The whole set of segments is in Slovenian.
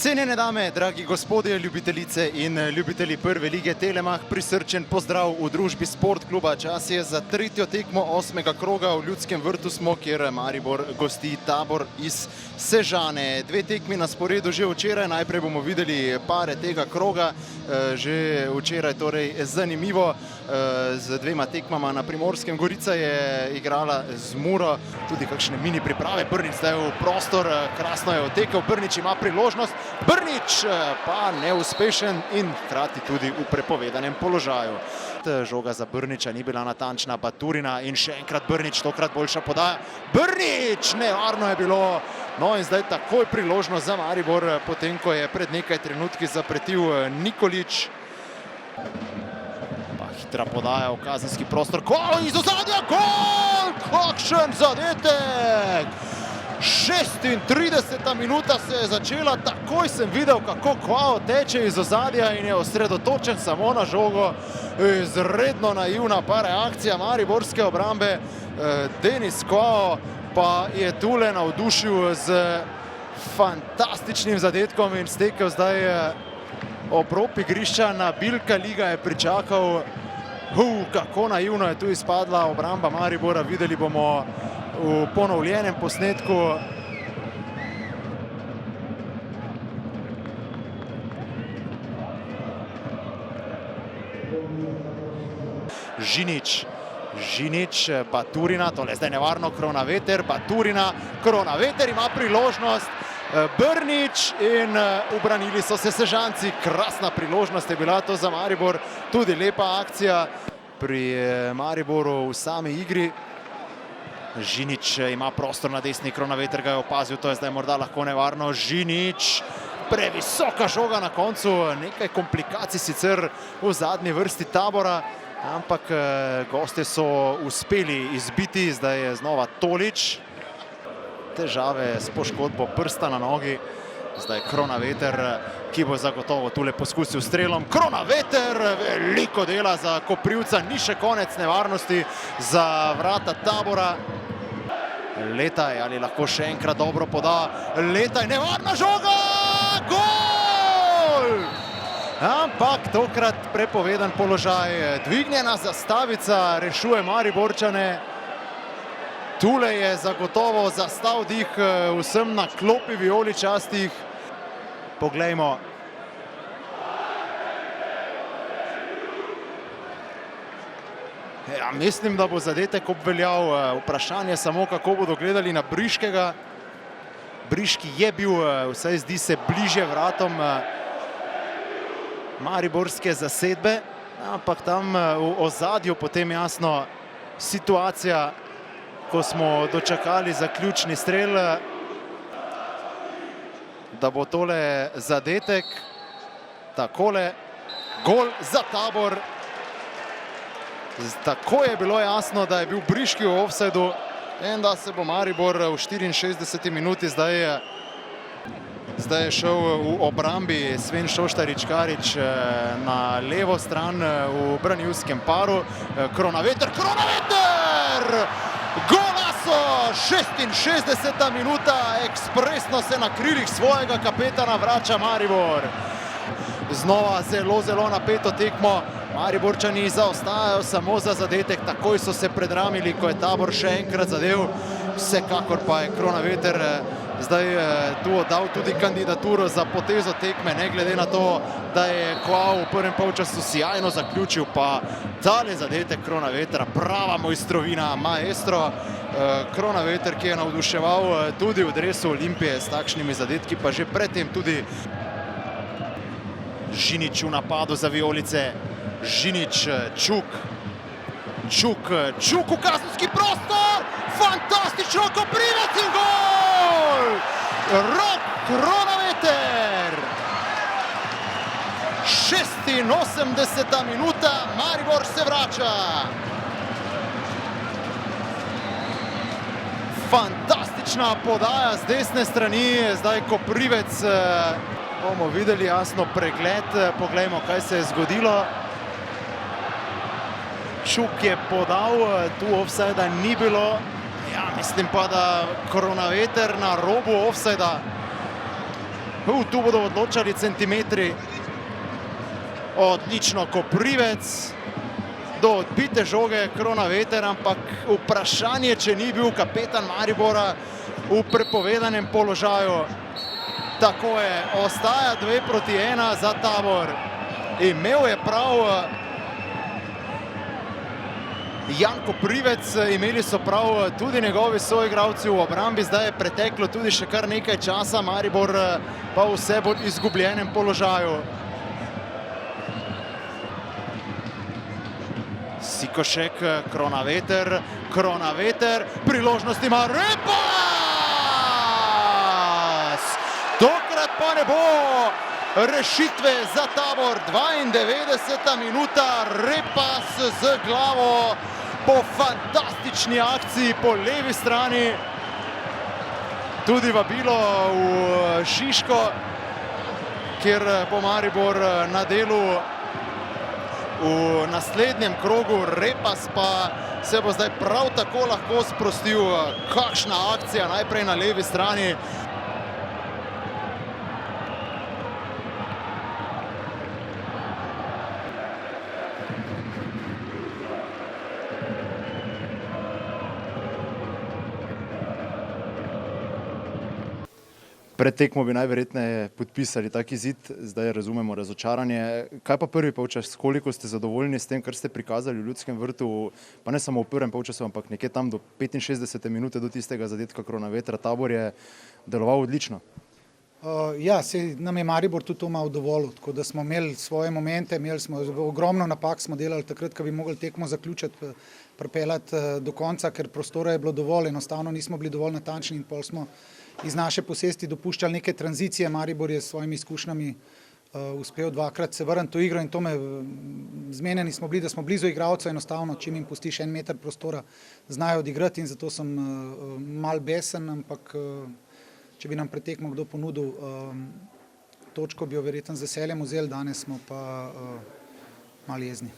Cenjene dame, dragi gospodje, ljubitelice in ljubitelji prve lige Telemach, prisrčen pozdrav v družbi Sport kluba. Čas je za tretjo tekmo 8. kroga. V Ljudskem vrtu smo, kjer Maribor gosti Tabor iz Sežane. Dve tekmi na sporedu že včeraj. Najprej bomo videli pare tega kroga. Že včeraj torej zanimivo z dvema tekmama na Primorskem. Gorica je igrala z Muro, tudi kakšne mini priprave. Brnič zdaj v prostor, krasno je otekel. Brnič ima priložnost. Brnič pa neuspešen in hkrati tudi v prepovedanem položaju. Žoga za Brniča ni bila natančna, Baturina in še enkrat Brnič, tokrat boljša podaja. Brnič, nevarno je bilo. No in zdaj takoj priložnost za Maribor, potem ko je pred nekaj trenutki zapretil Nikolič. Pa hitra podaja v kazenski prostor. Gol iz ozadja, gol! Kakšen zadetek! 36. minuta se je začela, takoj sem videl, kako Kvao teče iz ozadja in je osredotočen samo na žogo. Izredno naivna pa reakcija mariborske obrambe. Denis Kvao pa je tule navdušil z fantastičnim zadetkom in stekel zdaj ob rob igrišča. Na Bilka Liga je pričakal. Kako naivno je tu izpadla obramba Maribora, videli bomo v ponovljenem posnetku. Žinič, Baturina, tole zdaj nevarno, Kronaveter, Baturina, Kronaveter ima priložnost, Brnič in ubranili so se Sežanci. Krasna priložnost je bila to za Maribor, tudi lepa akcija pri Mariboru v sami igri. Žinič ima prostor na desni, Kronaveter ga je opazil, to je zdaj morda lahko nevarno. Žinič, previsoka žoga na koncu, nekaj komplikacij sicer v zadnji vrsti Tabora, ampak gostje so uspeli izbiti. Zdaj je znova Tolič. Težave s poškodbo prsta na nogi. Zdaj Kronaveter, ki bo zagotovo tule poskusil strelom. Kronaveter, veliko dela za Koprivca, ni še konec nevarnosti za vrata Tabora. Letaj, ali lahko še enkrat dobro poda. Letaj, nevarna žoga! Gol! Ampak tokrat prepovedan položaj. Dvignjena zastavica rešuje Mariborčane. Tule je zagotovo zastal dih vsem na klopi vijoličastih. Poglejmo. Ja, mislim, da bo zadetek obveljal. Vprašanje samo, kako bodo gledali na Briškega. Briški je bil, vsaj zdi se, bliže vratom mariborske zasedbe, ampak tam v ozadju potem jasno situacija, ko smo dočakali zaključni strel, da bo tole zadetek. Takole, gol za Tabor. Tako je bilo jasno, da je bil Briški v ofsajdu in da se bo Maribor v 64. minuti zdaj je šel v obrambi Sven Šoštarič-Karič na levo stran v branilskem paru. Kronaveter! Golazo! 66. minuta, ekspresno se na krilih svojega kapetana vrača Maribor. Znova zelo napeto tekmo. Mariborčani zaostajajo samo za zadetek, takoj so se predramili, ko je Tabor še enkrat zadev. Vsekakor pa je Kronaveter zdaj tu oddal tudi kandidaturo za potezo tekme, ne glede na to, da je Kvao v prvem polčasu sjajno zaključil, pa tale zadetek Kronavetera, prava mojstrovina, maestro. Kronaveter, ki je navduševal tudi v dresu Olimpije s takšnimi zadetki, pa že predtem tudi. Žinič v napadu za vijolice. Žinič, Čuk v kazenski prostor, fantastično, Koprivec in gol! Rok Kronaveter! 86. minuta, Maribor se vrača. Fantastična podaja z desne strani, zdaj Koprivec. Bomo videli jasno pregled, poglejmo, kaj se je zgodilo. Čuk je podal, tu ofsajda ni bilo. Ja, mislim pa, da Kronaveter na robu ofsajda. Tu bodo odločali centimetri. Odlično Koprivec. Do odbite žoge Kronaveter, ampak vprašanje, če ni bil kapetan Maribora v prepovedanem položaju. Tako je, ostaja 2-1 za Tabor. Imel je prav Jan Koprivec, imeli so prav tudi njegovi soigralci v obrambi, zdaj je preteklo tudi še kar nekaj časa, Maribor pa vse bolj izgubljenem položaju. Sikošek, Kronaveter, priložnost ima Repas! Tokrat pa ne bo rešitve za Tabor, 92. minuta, Repas z glavo po fantastični akciji po levi strani. Tudi vabilo v Šiško, kjer bo Maribor na delu v naslednjem krogu. Repas pa se bo zdaj prav tako lahko sprostil. Kakšna akcija najprej na levi strani. Pred tekmo bi najverjetneje podpisali tak izid, zdaj razumemo razočaranje. Kaj pa prvi polčas, koliko ste zadovoljni s tem, kar ste prikazali v Ljudskem vrtu, pa ne samo v prvem polčasu, ampak nekje tam do 65. minute, do tistega zadetka Kronavetra. Tabor je deloval odlično. Ja, nam je Maribor tudi to malo dovolil, tako da smo imeli svoje momente, imeli smo ogromno napak, smo delali takrat, ko bi mogli tekmo zaključiti, pripeljati do konca, ker prostora je bilo dovolj, enostavno nismo bili dovolj natančni in pol smo iz naše posesti dopuščali neke tranzicije. Maribor je s svojimi izkušnjami uspel dvakrat se vrniti v igro in to zmenjeni smo bili, da smo blizu igralcev, enostavno, čim jim pustiš 1 meter prostora, znajo odigrati in zato sem mal besen, ampak če bi nam pred tekmo kdo ponudil točko, bi jo verjetno z veseljem vzeli, danes smo pa malo jezni.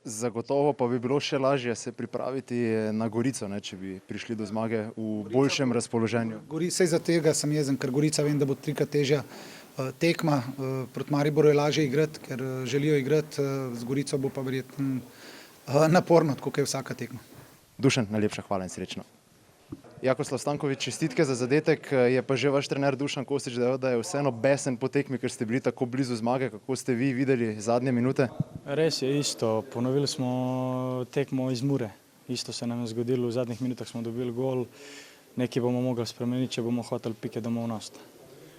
Zagotovo pa bi bilo še lažje se pripraviti na Gorico, če bi prišli do zmage v boljšem razpoloženju. Sej za tega sem jezen, ker Gorica vem, da bo 3-krat težja tekma. Proti Mariboru je lažje igrati, ker želijo igrati, z Gorico bo pa verjetno naporno, tako kot je vsaka tekma. Dušan, najlepša hvala in srečno. Jakoslav Stanković, čestitke za zadetek, je pa že vaš trener Dušan Kostić dejal, da je vseeno besen po tekmi, ker ste bili tako blizu zmage. Kako ste vi videli zadnje minute? Res je, isto. Ponovili smo tekmo iz Mure. Isto se nam je zgodilo, v zadnjih minutah smo dobili gol. Nekaj bomo mogli spremeniti, če bomo hoteli pike domov nosti.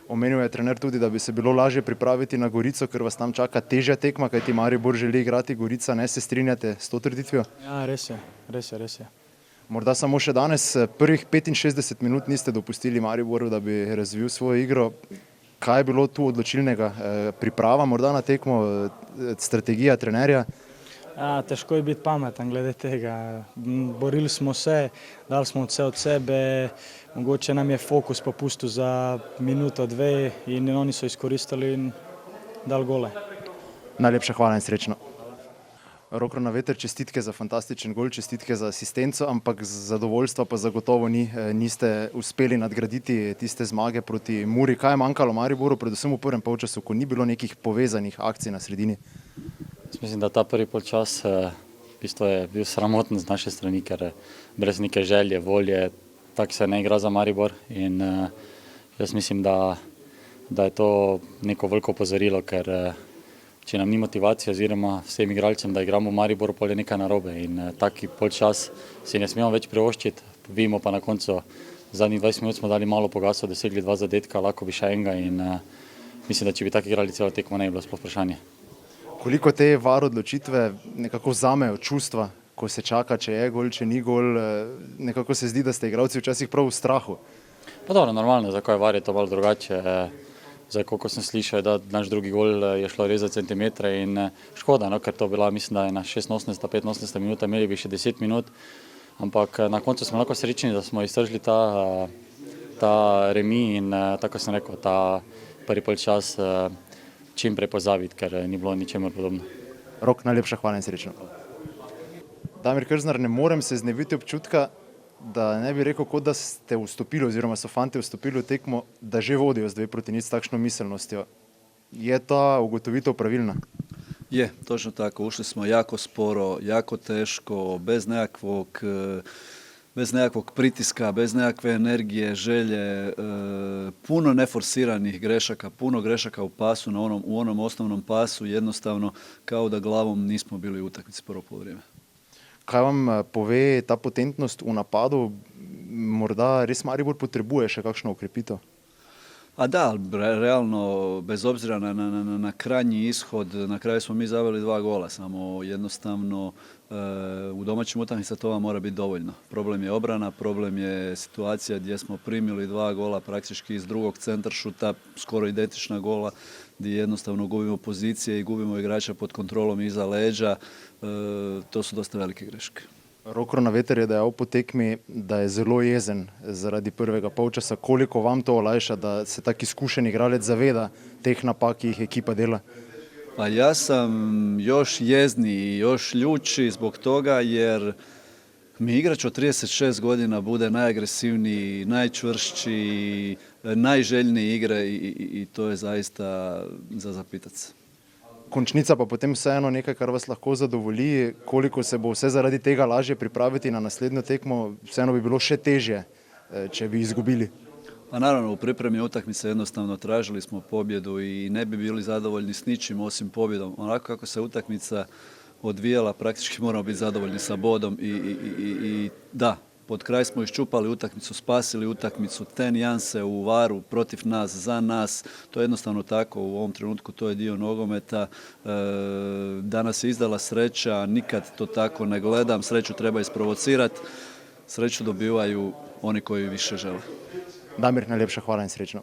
Omenil je trener tudi, da bi se bilo lažje pripraviti na Gorico, ker vas tam čaka težja tekma, kajti Maribor želi igrati, Gorica ne. Se strinjate s to trditvijo? Ja, res je. Morda samo še danes, prvih 65 minut niste dopustili Mariboru, da bi razvil svojo igro. Kaj je bilo tu odločilnega? Priprava morda na tekmo, strategija trenerja? Ja, težko je biti pameten glede tega. Borili smo se, dali smo vse od sebe, mogoče nam je fokus popustil za minuto, 2 in oni so izkoristili in dali gole. Najlepša hvala in srečno. Rok Kronaveter, čestitke za fantastičen gol, čestitke za asistenco, ampak zadovoljstva pa zagotovo ni. Niste uspeli nadgraditi tiste zmage proti Muri. Kaj je manjkalo Mariboru, predvsem v prvem polčasu, ko ni bilo nekih povezanih akcij na sredini? Mislim, da ta prvi polčas v bistvu je bil sramoten z naše strani, ker brez neke želje, volje, tako se ne igra za Maribor in jaz mislim, da je to neko veliko opozorilo, ker če nam ni motivacija oziroma vsem igralcem, da igramo v Mariboru, pol je nekaj narobe in taki polčas si ne smemo več privoščiti. Vidimo pa na koncu, zadnjih 20 minut smo dali malo pogaso, dosegli 2 zadetka, lahko bi še enega in mislim, da če bi tako igrali celo tekmo, ne bi bilo sploh vprašanje. Koliko te VAR odločitve nekako vzamejo čustva, ko se čaka, če je gol, če ni gol, nekako se zdi, da ste igralci včasih prav v strahu? Pa dobro, normalno, zakaj VAR je to malo drugače. Zdaj, koliko sem slišal, da naš drugi gol je šlo res za centimetre in škoda, ker to bila, mislim, da je na 86. 85. minuta, imeli bi še 10 minut, ampak na koncu smo lahko srečni, da smo iztržili ta remi in tako sem rekel, ta prvi polčas čim prej pozabiti, ker ni bilo ničemer podobno. Rok, najlepša hvala in srečno. Damir Krznar, ne morem se znebiti občutka, da ne bi rekel, kot da ste vstopili oziroma so fanti vstopili v tekmo, da že vodijo z 2-0 s takšno miselnostjo. Je ta ugotovitev pravilna? Je, točno tako. Ušli smo jako sporo, jako teško, bez nekakvog pritiska, bez nekakve energije, želje, puno neforsiranih grešaka, puno grešaka u pasu, u onom osnovnom pasu, jednostavno kao da glavom nismo bili u utakmici prvo poluvreme. Kaj vam pove ta potentnost v napadu? Morda res Maribor potrebuje še kakšno okrepitev? A da, realno, bez obzira na krajnji ishod, na kraju smo mi zaveli 2 gola, samo jednostavno u domaćim utakmicama to vam mora biti dovoljno. Problem je obrana, problem je situacija gdje smo primili 2 gola praktički iz drugog centaršuta, skoro identična gola, gdje jednostavno gubimo pozicije i gubimo igrača pod kontrolom iza leđa. To su dosta velike greške. Rok Kronaveter je dejal po tekmi, da je zelo jezen zaradi prvega polčasa. Koliko vam to olajša, da se tak izkušen igralec zaveda teh napak, ki jih ekipa dela? Pa ja sam još jezniji, još ljuči zbog toga jer mi igrač od 36 godina bude najagresivniji, najčvršći, najželjniji igre i to je zaista za zapitat se. Končnica pa potem vseeno nekaj, kar vas lahko zadovolji. Koliko se bo vse zaradi tega lažje pripraviti na naslednjo tekmo, vseeno bi bilo še težje, če bi izgubili. Pa naravno, u pripremi utakmice jednostavno tražili smo pobjedu i ne bi bili zadovoljni s ničim osim pobjedom. Onako kako se utakmica odvijala, praktički moramo biti zadovoljni sa bodom i da, pod kraj smo iščupali utakmicu, spasili utakmicu, te nijanse u varu protiv nas, za nas, to je jednostavno tako, u ovom trenutku to je dio nogometa. Danas je izdala sreća, nikad to tako ne gledam, sreću treba isprovocirati, sreću dobivaju oni koji više žele. Damir, najlepša hvala in srečno.